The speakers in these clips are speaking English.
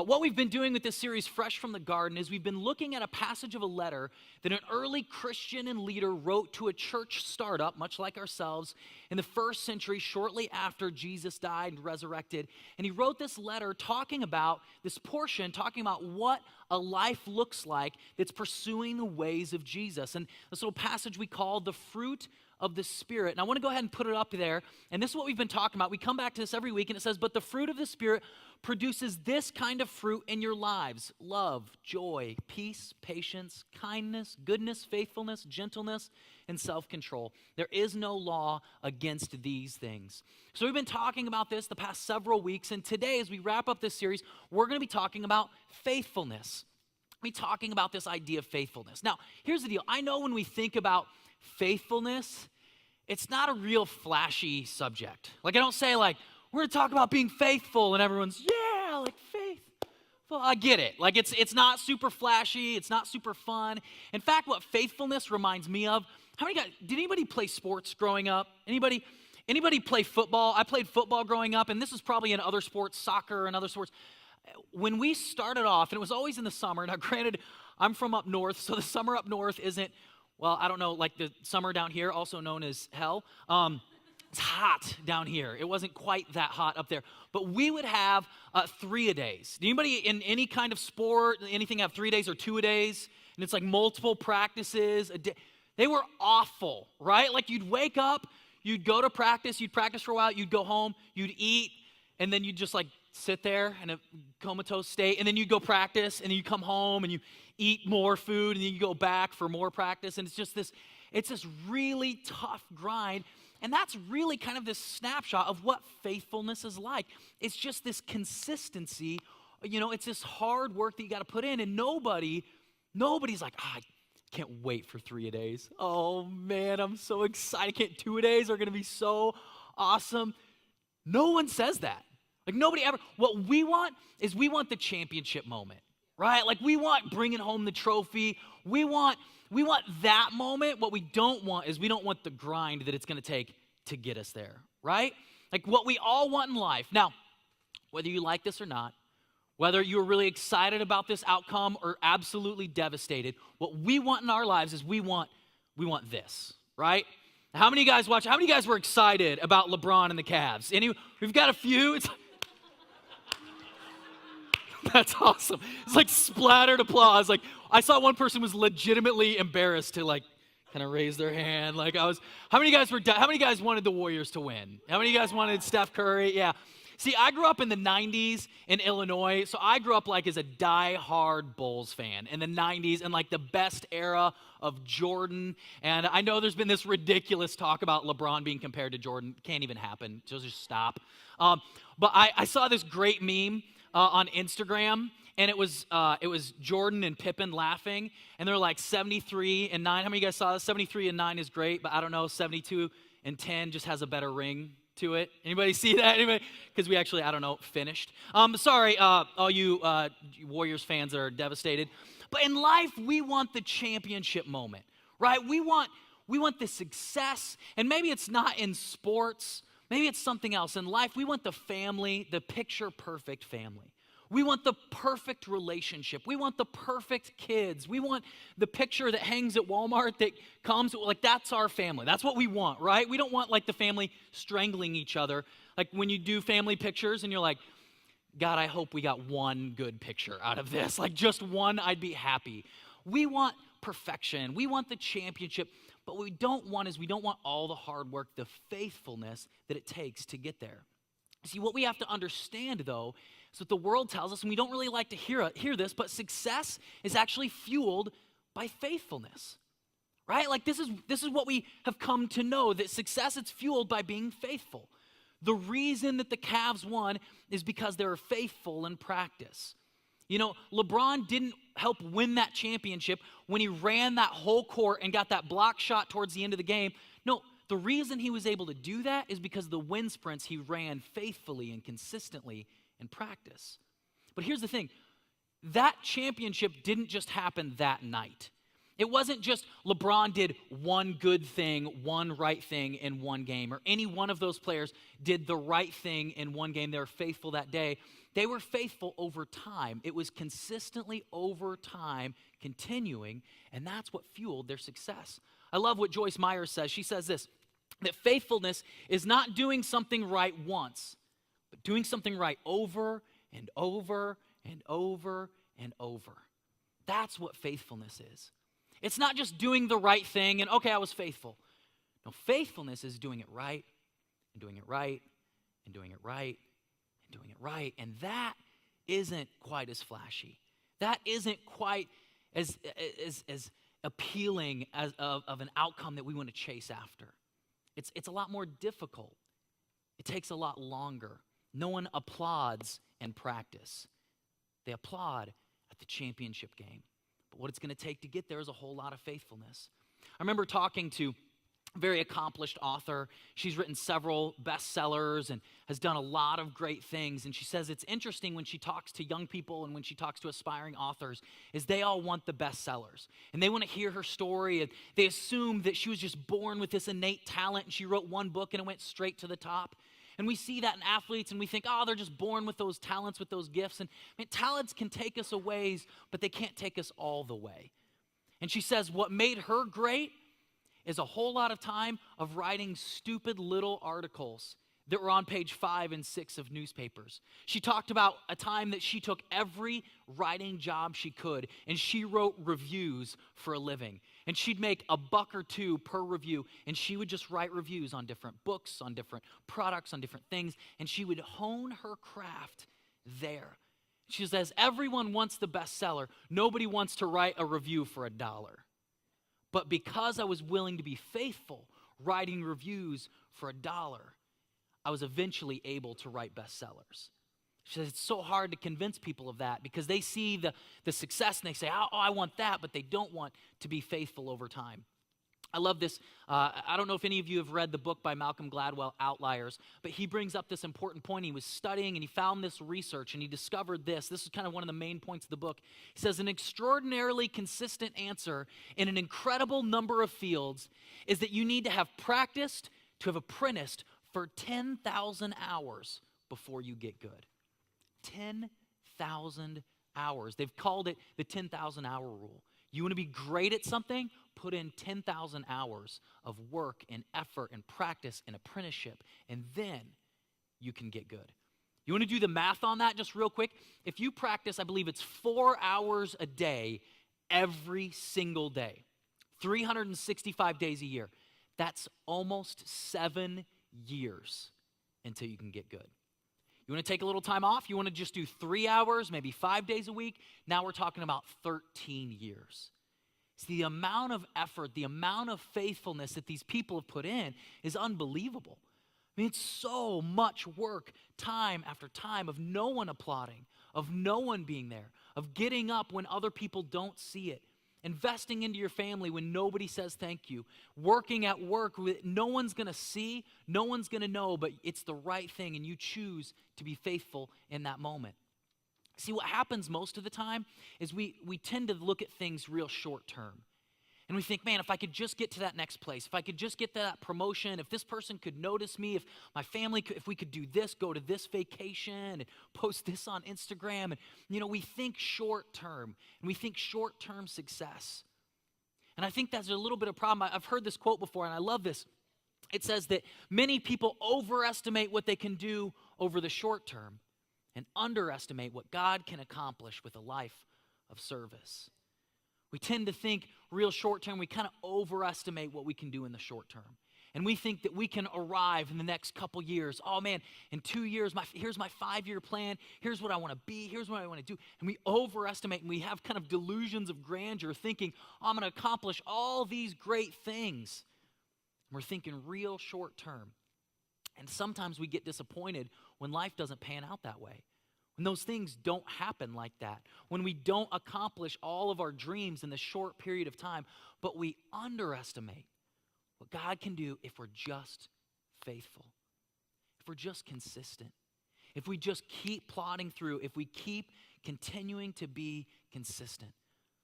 What we've been doing with this series, Fresh from the Garden, is we've been looking at a passage of a letter that an early Christian and leader wrote to a church startup, much like ourselves, in the first century, shortly after Jesus died and resurrected. And he wrote this letter talking about this portion, talking about what a life looks like that's pursuing the ways of Jesus. And this little passage we call the fruit of the Spirit. And I want to go ahead and put it up there. And this is what we've been talking about. We come back to this every week, and it says, but the fruit of the Spirit produces this kind of fruit in your lives: love, joy, peace, patience, kindness, goodness, faithfulness, gentleness, and self-control. There is no law against these things. So we've been talking about this the past several weeks, and today, as we wrap up this series, we're going to be talking about faithfulness. We're talking about this idea of faithfulness. Now, here's the deal. I know when we think about faithfulness, it's not a real flashy subject. Like, I don't say, like, we're going to talk about being faithful, and everyone's, yeah, like faithful. I get it. Like, it's not super flashy. It's not super fun. In fact, what faithfulness reminds me of, how many guys, did anybody play sports growing up? Anybody play football? I played football growing up, and this is probably in other sports, soccer and other sports. When we started off, and it was always in the summer, now granted, I'm from up north, so the summer up north isn't, well, I don't know, like the summer down here, also known as hell. It's hot down here. It wasn't quite that hot up there. But we would have 3-a-days. Anybody in any kind of sport, anything have 3 days or 2-a-days? And it's like multiple practices a day. They were awful, right? Like, you'd wake up, you'd go to practice, you'd practice for a while, you'd go home, you'd eat, and then you'd just like sit there in a comatose state, and then you'd go practice, and then you come home and you eat more food, and then you go back for more practice, and it's this really tough grind. And that's really kind of this snapshot of what faithfulness is like. It's just this consistency. It's this hard work that you got to put in, and nobody's like, I can't wait for 3-a-days. Oh man, I'm so excited. 2-a-days are going to be so awesome. No one says that. Like, nobody ever. What we want is we want the championship moment, right? Like, we want bringing home the trophy. We want that moment. What we don't want is we don't want the grind that it's going to take to get us there, right? Like, what we all want in life. Now, whether you like this or not, whether you're really excited about this outcome or absolutely devastated, what we want in our lives is we want this, right? How many of you guys were excited about LeBron and the Cavs? We've got a few. That's awesome. It's like splattered applause. Like, I saw one person was legitimately embarrassed to like kind of raise their hand. Like, how many guys wanted the Warriors to win? How many of you guys wanted Steph Curry? Yeah. See, I grew up in the 90s in Illinois, so I grew up like as a die-hard Bulls fan in the 90s and like the best era of Jordan. And I know there's been this ridiculous talk about LeBron being compared to Jordan. Can't even happen. Just stop. But I saw this great meme on Instagram, and it was Jordan and Pippen laughing, and they're like 73 and 9. How many of you guys saw this? 73 and 9 is great, but I don't know, 72 and 10 just has a better ring to it. Anybody see that? Anybody? Because we actually, I don't know, finished. Sorry, all you Warriors fans that are devastated. But in life, we want the championship moment, right? We want the success, and maybe it's not in sports. Maybe it's something else. In life, we want the family, the picture-perfect family. We want the perfect relationship. We want the perfect kids. We want the picture that hangs at Walmart that comes, like, that's our family. That's what we want, right? We don't want, like, the family strangling each other. Like, when you do family pictures and you're like, God, I hope we got one good picture out of this. Like, just one, I'd be happy. We want perfection. We want the championship. But what we don't want all the hard work, the faithfulness that it takes to get there. See, what we have to understand, though, is what the world tells us, and we don't really like to hear this, but success is actually fueled by faithfulness, right? Like, this is what we have come to know, that success is fueled by being faithful. The reason that the Cavs won is because they were faithful in practice. LeBron didn't help win that championship when he ran that whole court and got that block shot towards the end of the game. No, the reason he was able to do that is because of the wind sprints he ran faithfully and consistently in practice. But here's the thing. That championship didn't just happen that night. It wasn't just LeBron did one good thing, one right thing in one game, or any one of those players did the right thing in one game. They were faithful that day. They were faithful over time. It was consistently over time, continuing, and that's what fueled their success. I love what Joyce Meyer says. She says this, that faithfulness is not doing something right once, but doing something right over and over and over and over. That's what faithfulness is. It's not just doing the right thing and, okay, I was faithful. No, faithfulness is doing it right and doing it right and doing it right and doing it right. And that isn't quite as flashy. That isn't quite as appealing as of an outcome that we want to chase after. It's a lot more difficult. It takes a lot longer. No one applauds in practice. They applaud at the championship game. But what it's going to take to get there is a whole lot of faithfulness. I remember talking to a very accomplished author. She's written several bestsellers and has done a lot of great things. And she says it's interesting when she talks to young people and when she talks to aspiring authors is they all want the bestsellers. And they want to hear her story. And they assume that she was just born with this innate talent and she wrote one book and it went straight to the top. And we see that in athletes and we think, oh, they're just born with those talents, with those gifts. And I mean, talents can take us a ways, but they can't take us all the way. And she says what made her great is a whole lot of time of writing stupid little articles that were on page 5 and 6 of newspapers. She talked about a time that she took every writing job she could and she wrote reviews for a living. And she'd make $1 or $2 per review and she would just write reviews on different books, on different products, on different things, and she would hone her craft there. She says, everyone wants the bestseller. Nobody wants to write a review for $1. But because I was willing to be faithful, writing reviews for $1, I was eventually able to write bestsellers. She says it's so hard to convince people of that because they see the success and they say, oh, I want that, but they don't want to be faithful over time. I love this. I don't know if any of you have read the book by Malcolm Gladwell, Outliers, but he brings up this important point. He was studying and he found this research and he discovered this. This is kind of one of the main points of the book. He says an extraordinarily consistent answer in an incredible number of fields is that you need to have practiced, to have apprenticed for 10,000 hours before you get good. 10,000 hours. They've called it the 10,000 hour rule. You want to be great at something? Put in 10,000 hours of work and effort and practice and apprenticeship, and then you can get good. You want to do the math on that just real quick? If you practice, I believe it's 4 hours a day every single day, 365 days a year, that's almost 7 years until you can get good. You want to take a little time off? You want to just do 3 hours, maybe 5 days a week? Now we're talking about 13 years. See, the amount of effort, the amount of faithfulness that these people have put in is unbelievable. I mean, it's so much work, time after time, of no one applauding, of no one being there, of getting up when other people don't see it, investing into your family when nobody says thank you, working at work with no one's going to see, no one's going to know, but it's the right thing and you choose to be faithful in that moment. See, what happens most of the time is we tend to look at things real short term. And we think, man, if I could just get to that next place, if I could just get to that promotion, if this person could notice me, if my family could, if we could do this, go to this vacation and post this on Instagram. And, we think short term and we think short term success. And I think that's a little bit of a problem. I've heard this quote before and I love this. It says that many people overestimate what they can do over the short term and underestimate what God can accomplish with a life of service. We tend to think real short term. We kind of overestimate what we can do in the short term. And we think that we can arrive in the next couple years. Oh man, in 2 years, here's my 5-year plan. Here's what I want to be. Here's what I want to do. And we overestimate and we have kind of delusions of grandeur thinking, oh, I'm going to accomplish all these great things. And we're thinking real short term. And sometimes we get disappointed when life doesn't pan out that way. When those things don't happen like that, when we don't accomplish all of our dreams in this short period of time, but we underestimate what God can do if we're just faithful, if we're just consistent, if we just keep plodding through, if we keep continuing to be consistent.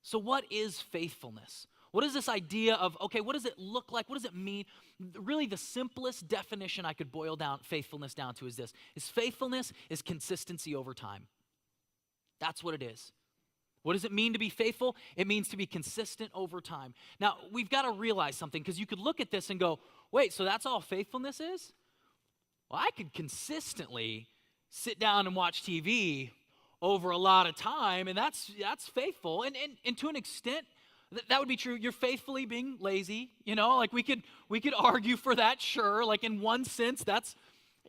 So what is faithfulness? What is this idea of, okay, what does it look like? What does it mean? Really, the simplest definition I could boil down faithfulness down to is this: is faithfulness is consistency over time. That's what it is. What does it mean to be faithful? It means to be consistent over time. Now, we've got to realize something, because you could look at this and go, wait, so that's all faithfulness is? Well, I could consistently sit down and watch TV over a lot of time, and that's faithful. And to an extent, that would be true. You're faithfully being lazy, like we could argue for that, sure. Like in one sense,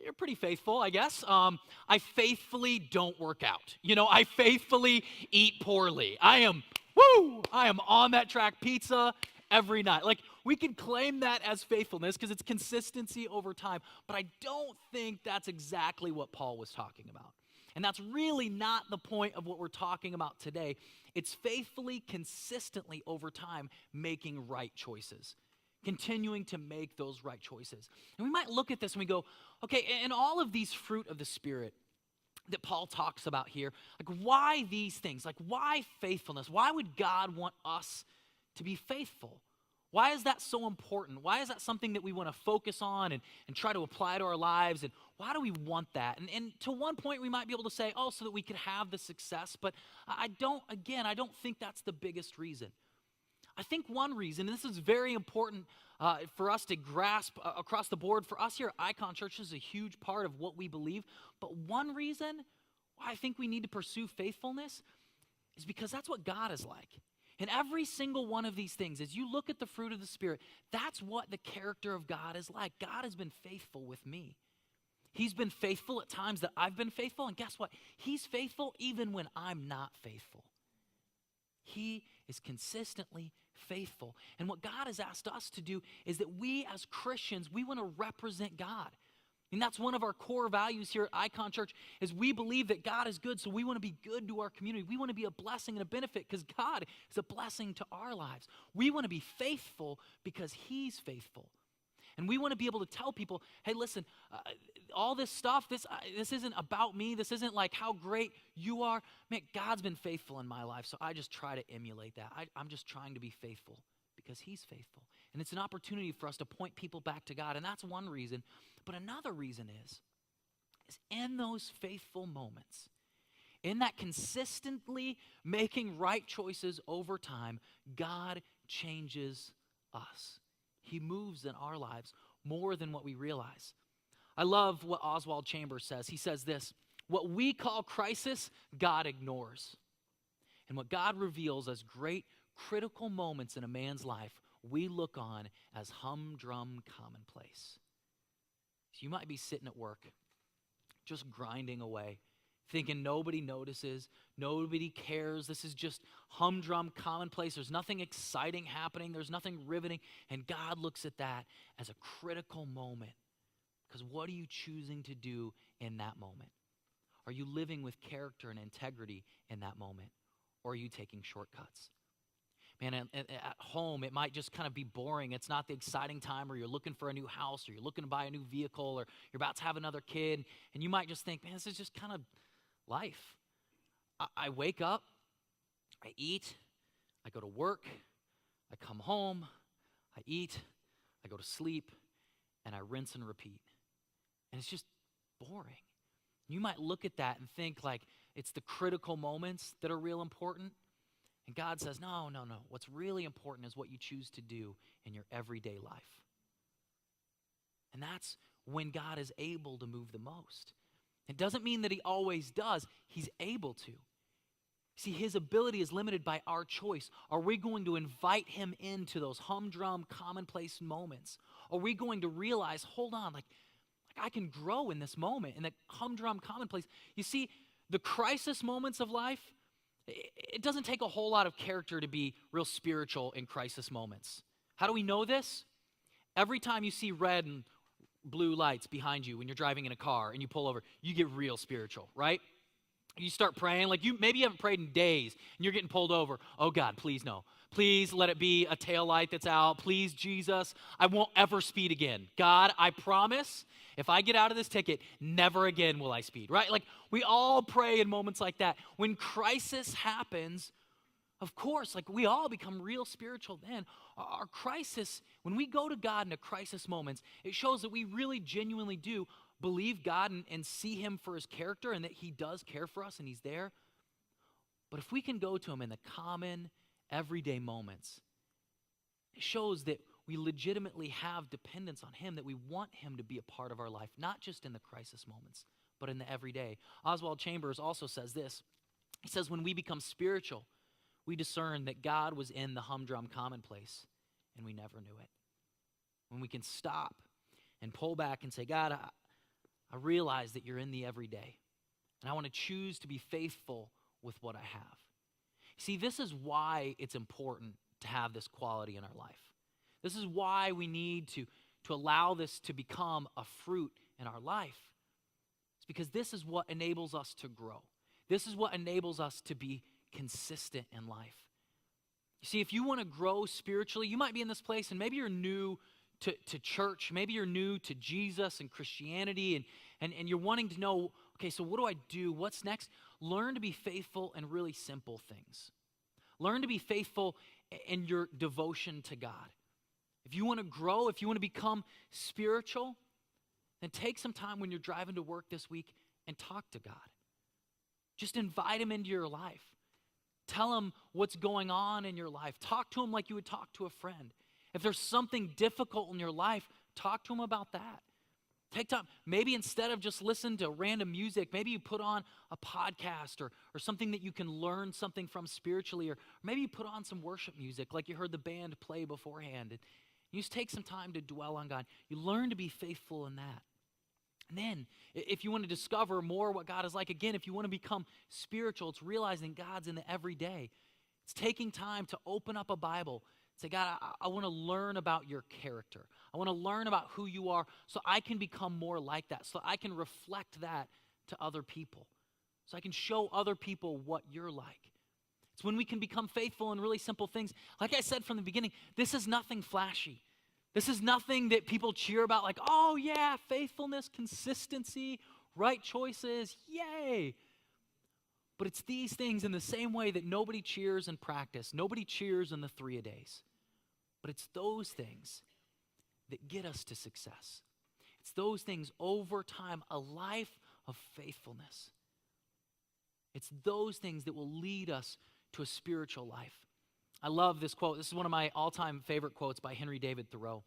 you're pretty faithful, I guess. I faithfully don't work out. I faithfully eat poorly. I am on that track, pizza every night. Like, we can claim that as faithfulness because it's consistency over time. But I don't think that's exactly what Paul was talking about. And that's really not the point of what we're talking about today. It's faithfully, consistently over time making right choices. Continuing to make those right choices. And we might look at this and we go, okay, and all of these fruit of the Spirit that Paul talks about here, like, why these things? Like, why faithfulness? Why would God want us to be faithful? Why is that so important? Why is that something that we want to focus on and try to apply to our lives? And why do we want that? And to one point, we might be able to say, oh, so that we could have the success. But I don't think that's the biggest reason. I think one reason, and this is very important for us to grasp across the board, for us here at Icon Church, this is a huge part of what we believe. But one reason why I think we need to pursue faithfulness is because that's what God is like. And every single one of these things, as you look at the fruit of the Spirit, that's what the character of God is like. God has been faithful with me. He's been faithful at times that I've been faithful. And guess what? He's faithful even when I'm not faithful. He is consistently faithful. And what God has asked us to do is that we as Christians, we want to represent God. And that's one of our core values here at Icon Church, is we believe that God is good, so we want to be good to our community. We want to be a blessing and a benefit because God is a blessing to our lives. We want to be faithful because He's faithful. And we want to be able to tell people, hey, listen, all this stuff, this isn't about me. This isn't like how great you are. Man, God's been faithful in my life, so I just try to emulate that. I'm just trying to be faithful because He's faithful. And it's an opportunity for us to point people back to God, and that's one reason. But another reason is in those faithful moments, in that consistently making right choices over time, God changes us. He moves in our lives more than what we realize. I love what Oswald Chambers says. He says this: what we call crisis, God ignores. And what God reveals as great critical moments in a man's life, we look on as humdrum commonplace. So you might be sitting at work, just grinding away, thinking nobody notices, nobody cares. This is just humdrum commonplace. There's nothing exciting happening. There's nothing riveting. And God looks at that as a critical moment. Because what are you choosing to do in that moment? Are you living with character and integrity in that moment? Or are you taking shortcuts? Man, at home, it might just kind of be boring. It's not the exciting time where you're looking for a new house or you're looking to buy a new vehicle or you're about to have another kid. And you might just think, man, this is just kind of life. I wake up, I eat, I go to work, I come home, I eat, I go to sleep, and I rinse and repeat. And it's just boring. You might look at that and think like it's the critical moments that are real important. And God says, no. What's really important is what you choose to do in your everyday life. And that's when God is able to move the most. It doesn't mean that He always does. He's able to. See, His ability is limited by our choice. Are we going to invite Him into those humdrum, commonplace moments? Are we going to realize, hold on, like I can grow in this moment, in that humdrum, commonplace? You see, the crisis moments of life, it doesn't take a whole lot of character to be real spiritual in crisis moments. How do we know this? Every time you see red and blue lights behind you when you're driving in a car and you pull over, you get real spiritual, right? You start praying, like maybe you haven't prayed in days and you're getting pulled over. Oh God, please no. Please let it be a tail light that's out. Please, Jesus, I won't ever speed again. God, I promise if I get out of this ticket, never again will I speed, right? Like we all pray in moments like that. When crisis happens, Of course, like we all become real spiritual then. Our crisis, when we go to God in a crisis moments, it shows that we really genuinely do believe God and see him for his character and that he does care for us and he's there. But if we can go to him in the common, everyday moments, it shows that we legitimately have dependence on him, that we want him to be a part of our life, not just in the crisis moments, but in the everyday. Oswald Chambers also says this. He says, when we become spiritual, we discern that God was in the humdrum commonplace and we never knew it. When we can stop and pull back and say, God, I realize that you're in the everyday and I want to choose to be faithful with what I have. See, this is why it's important to have this quality in our life. This is why we need to allow this to become a fruit in our life. It's because this is what enables us to grow. This is what enables us to be consistent in life. You see, if you want to grow spiritually, you might be in this place and maybe you're new to church. Maybe you're new to Jesus and Christianity and you're wanting to know, okay, so what do I do? What's next? Learn to be faithful in really simple things. Learn to be faithful in your devotion to God. If you want to grow, if you want to become spiritual, then take some time when you're driving to work this week and talk to God. Just invite him into your life. Tell him what's going on in your life. Talk to him like you would talk to a friend. If there's something difficult in your life, talk to him about that. Take time. Maybe instead of just listen to random music, maybe you put on a podcast or something that you can learn something from spiritually, or maybe you put on some worship music like you heard the band play beforehand. And you just take some time to dwell on God. You learn to be faithful in that. And then, if you want to discover more what God is like, again, if you want to become spiritual, it's realizing God's in the everyday. It's taking time to open up a Bible. Say, God, I want to learn about your character. I want to learn about who you are so I can become more like that, so I can reflect that to other people, so I can show other people what you're like. It's when we can become faithful in really simple things. Like I said from the beginning, this is nothing flashy. This is nothing that people cheer about like, oh yeah, faithfulness, consistency, right choices, yay. But it's these things in the same way that nobody cheers in practice. Nobody cheers in the 3-a-days. But it's those things that get us to success. It's those things over time, a life of faithfulness. It's those things that will lead us to a spiritual life. I love this quote. This is one of my all-time favorite quotes by Henry David Thoreau.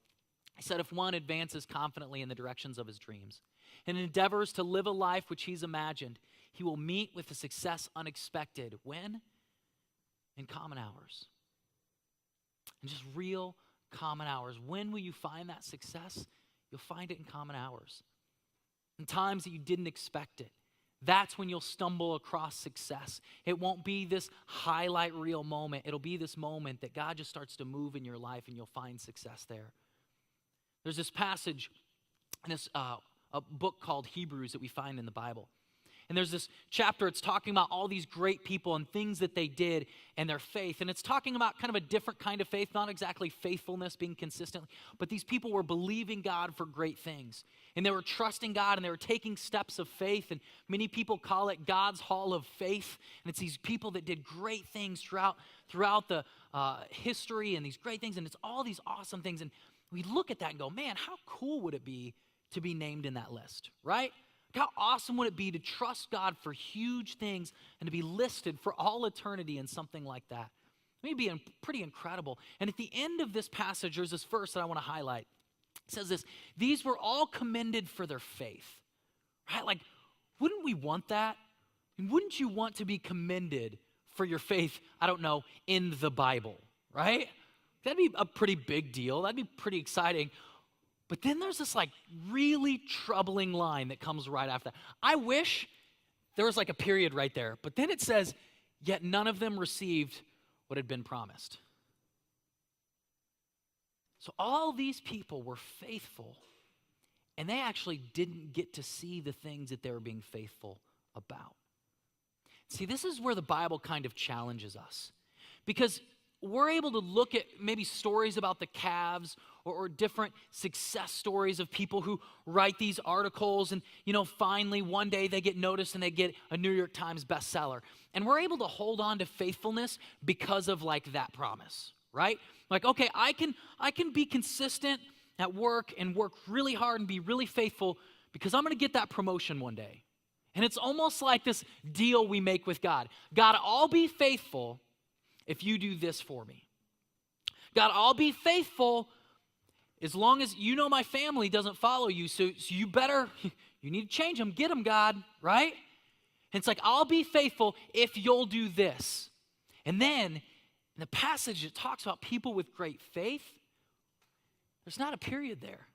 He said, if one advances confidently in the directions of his dreams and endeavors to live a life which he's imagined, he will meet with a success unexpected. When? In common hours. In just real common hours. When will you find that success? You'll find it in common hours. In times that you didn't expect it. That's when you'll stumble across success. It won't be this highlight reel moment. It'll be this moment that God just starts to move in your life and you'll find success there. There's this passage in this a book called Hebrews that we find in the Bible. And there's this chapter, it's talking about all these great people and things that they did and their faith. And it's talking about kind of a different kind of faith, not exactly faithfulness, being consistent, but these people were believing God for great things. And they were trusting God and they were taking steps of faith. And many people call it God's Hall of Faith. And it's these people that did great things throughout the history and these great things. And it's all these awesome things. And we look at that and go, man, how cool would it be to be named in that list, right? How awesome would it be to trust God for huge things and to be listed for all eternity in something like that? It would be pretty incredible. And at the end of this passage, there's this verse that I want to highlight. It says this, these were all commended for their faith, right? Like, wouldn't we want that? And wouldn't you want to be commended for your faith, I don't know, in the Bible, right? That'd be a pretty big deal. That'd be pretty exciting. But then there's this like really troubling line that comes right after that. I wish there was like a period right there, but then it says, yet none of them received what had been promised. So all these people were faithful, and they actually didn't get to see the things that they were being faithful about. See, this is where the Bible kind of challenges us. Because we're able to look at maybe stories about the Cavs or different success stories of people who write these articles and, finally one day they get noticed and they get a New York Times bestseller. And we're able to hold on to faithfulness because of like that promise, right? Like, okay, I can be consistent at work and work really hard and be really faithful because I'm going to get that promotion one day. And it's almost like this deal we make with God. God, I'll be faithful if you do this for me. God, I'll be faithful as long as my family doesn't follow you. So you need to change them, get them, God, right? And it's like, I'll be faithful if you'll do this. And then in the passage, it talks about people with great faith. There's not a period there.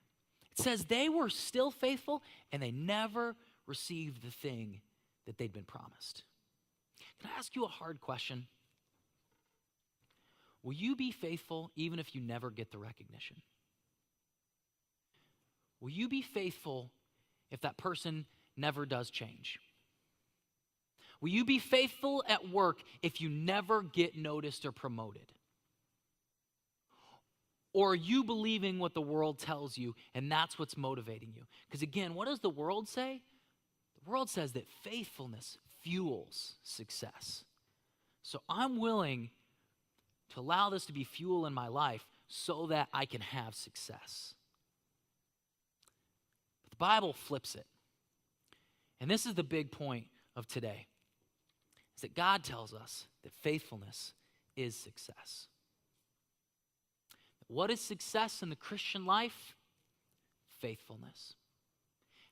It says they were still faithful and they never received the thing that they'd been promised. Can I ask you a hard question? Will you be faithful even if you never get the recognition? Will you be faithful if that person never does change? Will you be faithful at work if you never get noticed or promoted? Or are you believing what the world tells you and that's what's motivating you? Because again, what does the world say? The world says that faithfulness fuels success. So I'm willing to allow this to be fuel in my life so that I can have success. But the Bible flips it. And this is the big point of today, is that God tells us that faithfulness is success. What is success in the Christian life? Faithfulness.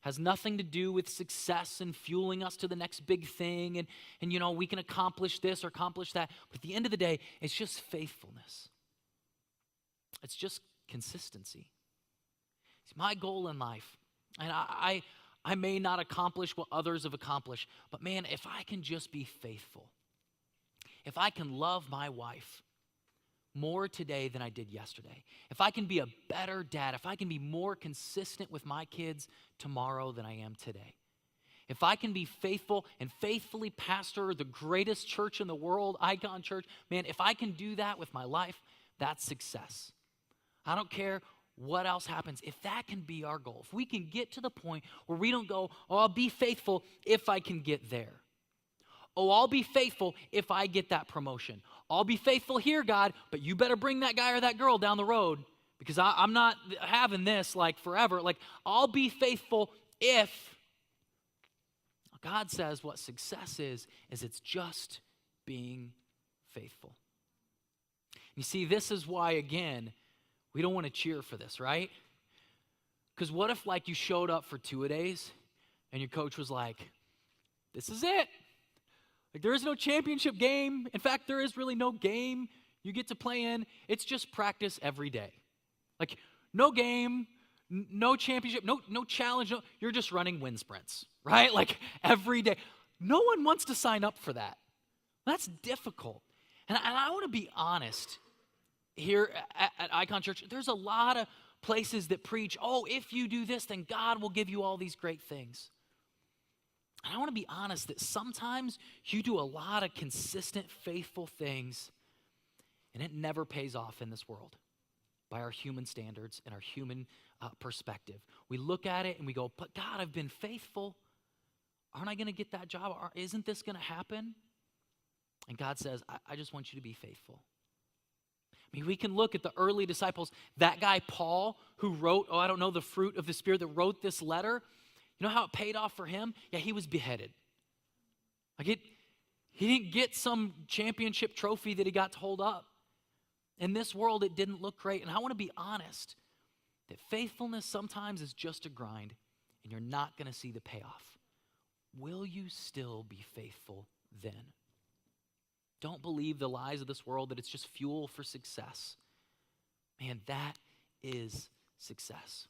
Has nothing to do with success and fueling us to the next big thing and we can accomplish this or accomplish that. But at the end of the day, it's just faithfulness. It's just consistency. It's my goal in life. And I may not accomplish what others have accomplished, but man, if I can just be faithful, if I can love my wife more today than I did yesterday, if I can be a better dad, if I can be more consistent with my kids tomorrow than I am today, if I can be faithful and faithfully pastor the greatest church in the world, Icon Church, man, if I can do that with my life, that's success. I don't care what else happens. If that can be our goal, if we can get to the point where we don't go, oh, I'll be faithful if I can get there. Oh, I'll be faithful if I get that promotion. I'll be faithful here, God, but you better bring that guy or that girl down the road because I'm not having this like forever. Like, I'll be faithful if. God says what success is it's just being faithful. You see, this is why, again, we don't want to cheer for this, right? Because what if, like, you showed up for 2-a-days and your coach was like, this is it. Like, there is no championship game. In fact, there is really no game you get to play in. It's just practice every day. Like, no game, no championship, no challenge. You're just running wind sprints, right? Like, every day. No one wants to sign up for that. That's difficult. And I want to be honest here at Icon Church. There's a lot of places that preach, oh, if you do this, then God will give you all these great things. And I want to be honest that sometimes you do a lot of consistent, faithful things, and it never pays off in this world by our human standards and our human perspective. We look at it and we go, but God, I've been faithful. Aren't I going to get that job? Isn't this going to happen? And God says, I just want you to be faithful. I mean, we can look at the early disciples. That guy, Paul, who wrote, the fruit of the Spirit, that wrote this letter. You know how it paid off for him? Yeah, he was beheaded. Like, he didn't get some championship trophy that he got to hold up. In this world, it didn't look great. And I want to be honest that faithfulness sometimes is just a grind, and you're not going to see the payoff. Will you still be faithful then? Don't believe the lies of this world that it's just fuel for success. Man, that is success.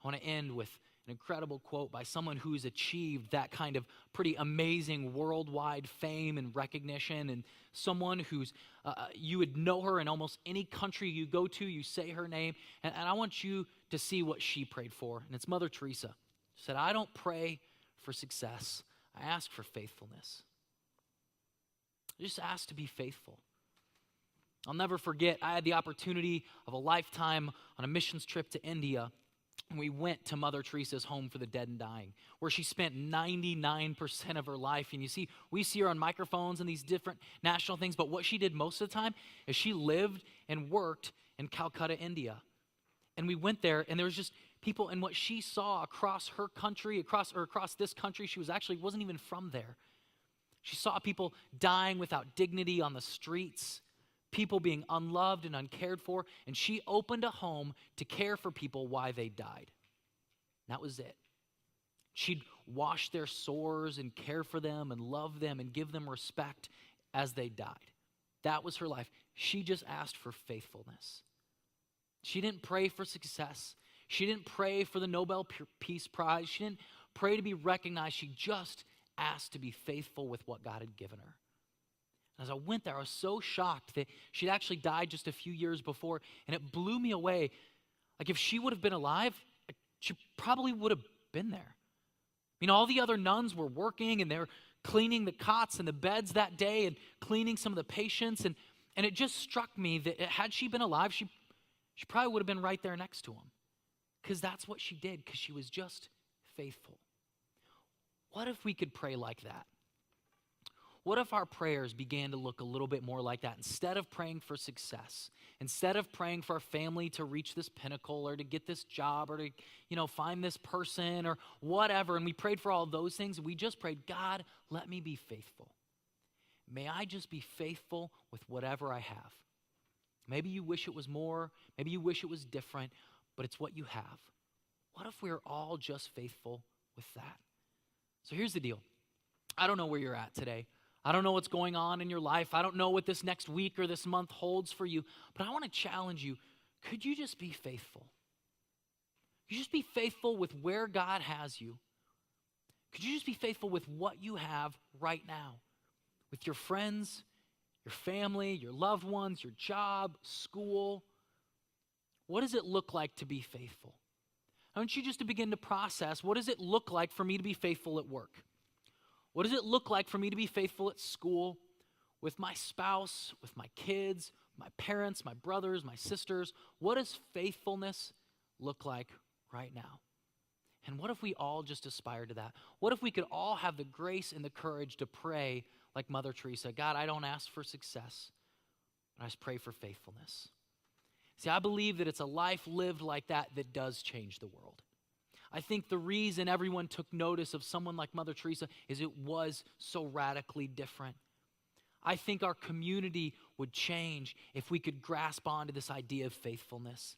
I want to end with an incredible quote by someone who's achieved that kind of pretty amazing worldwide fame and recognition, and someone who's, you would know her in almost any country you go to, you say her name, and I want you to see what she prayed for, and it's Mother Teresa. She said, I don't pray for success, I ask for faithfulness. I just ask to be faithful. I'll never forget, I had the opportunity of a lifetime on a missions trip to India. And we went to Mother Teresa's home for the dead and dying, where she spent 99% of her life. And you see, we see her on microphones and these different national things, but what she did most of the time is she lived and worked in Calcutta, India. And we went there, and there was just people, and what she saw across her country, across this country, she wasn't even from there. She saw people dying without dignity on the streets, people being unloved and uncared for, and she opened a home to care for people while they died. That was it. She'd wash their sores and care for them and love them and give them respect as they died. That was her life. She just asked for faithfulness. She didn't pray for success. She didn't pray for the Nobel Peace Prize. She didn't pray to be recognized. She just asked to be faithful with what God had given her. As I went there, I was so shocked that she'd actually died just a few years before, and it blew me away. Like, if she would have been alive, she probably would have been there. I mean, all the other nuns were working, and they were cleaning the cots and the beds that day and cleaning some of the patients, and it just struck me that had she been alive, she probably would have been right there next to him, because that's what she did, because she was just faithful. What if we could pray like that? What if our prayers began to look a little bit more like that? Instead of praying for success, instead of praying for our family to reach this pinnacle or to get this job or to, find this person or whatever, and we prayed for all those things, we just prayed, God, let me be faithful. May I just be faithful with whatever I have. Maybe you wish it was more, maybe you wish it was different, but it's what you have. What if we're all just faithful with that? So here's the deal. I don't know where you're at today. I don't know what's going on in your life. I don't know what this next week or this month holds for you, but I want to challenge you. Could you just be faithful? Could you just be faithful with where God has you? Could you just be faithful with what you have right now? With your friends, your family, your loved ones, your job, school. What does it look like to be faithful? I want you just to begin to process, what does it look like for me to be faithful at work? What does it look like for me to be faithful at school, with my spouse, with my kids, my parents, my brothers, my sisters? What does faithfulness look like right now? And what if we all just aspire to that? What if we could all have the grace and the courage to pray like Mother Teresa? God, I don't ask for success, I just pray for faithfulness. See, I believe that it's a life lived like that that does change the world. I think the reason everyone took notice of someone like Mother Teresa is it was so radically different. I think our community would change if we could grasp onto this idea of faithfulness.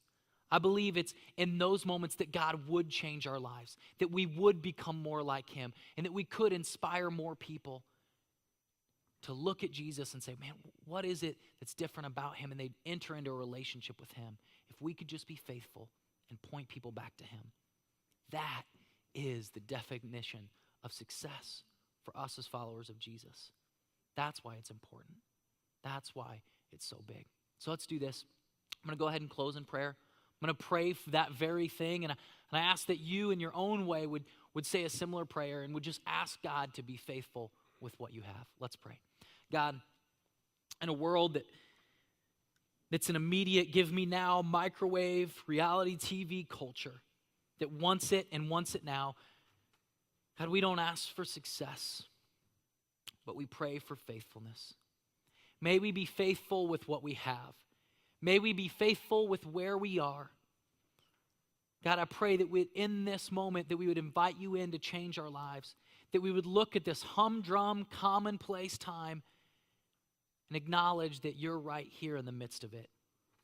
I believe it's in those moments that God would change our lives, that we would become more like him, and that we could inspire more people to look at Jesus and say, man, what is it that's different about him? And they'd enter into a relationship with him if we could just be faithful and point people back to him. That is the definition of success for us as followers of Jesus. That's why it's important. That's why it's so big. So let's do this. I'm going to go ahead and close in prayer. I'm going to pray for that very thing, and I ask that you in your own way would say a similar prayer and would just ask God to be faithful with what you have. Let's pray. God, in a world that's an immediate give me now microwave reality TV culture that wants it and wants it now, God, we don't ask for success, but we pray for faithfulness. May we be faithful with what we have. May we be faithful with where we are. God, I pray that in this moment that we would invite you in to change our lives, that we would look at this humdrum, commonplace time and acknowledge that you're right here in the midst of it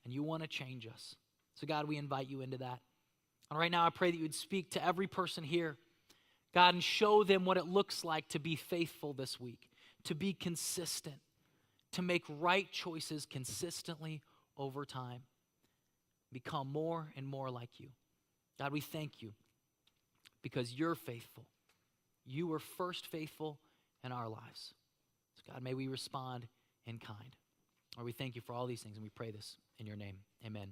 and you want to change us. So God, we invite you into that. And right now I pray that you would speak to every person here, God, and show them what it looks like to be faithful this week, to be consistent, to make right choices consistently over time, become more and more like you. God, we thank you because you're faithful. You were first faithful in our lives. So God, may we respond in kind. Lord, we thank you for all these things, and we pray this in your name. Amen.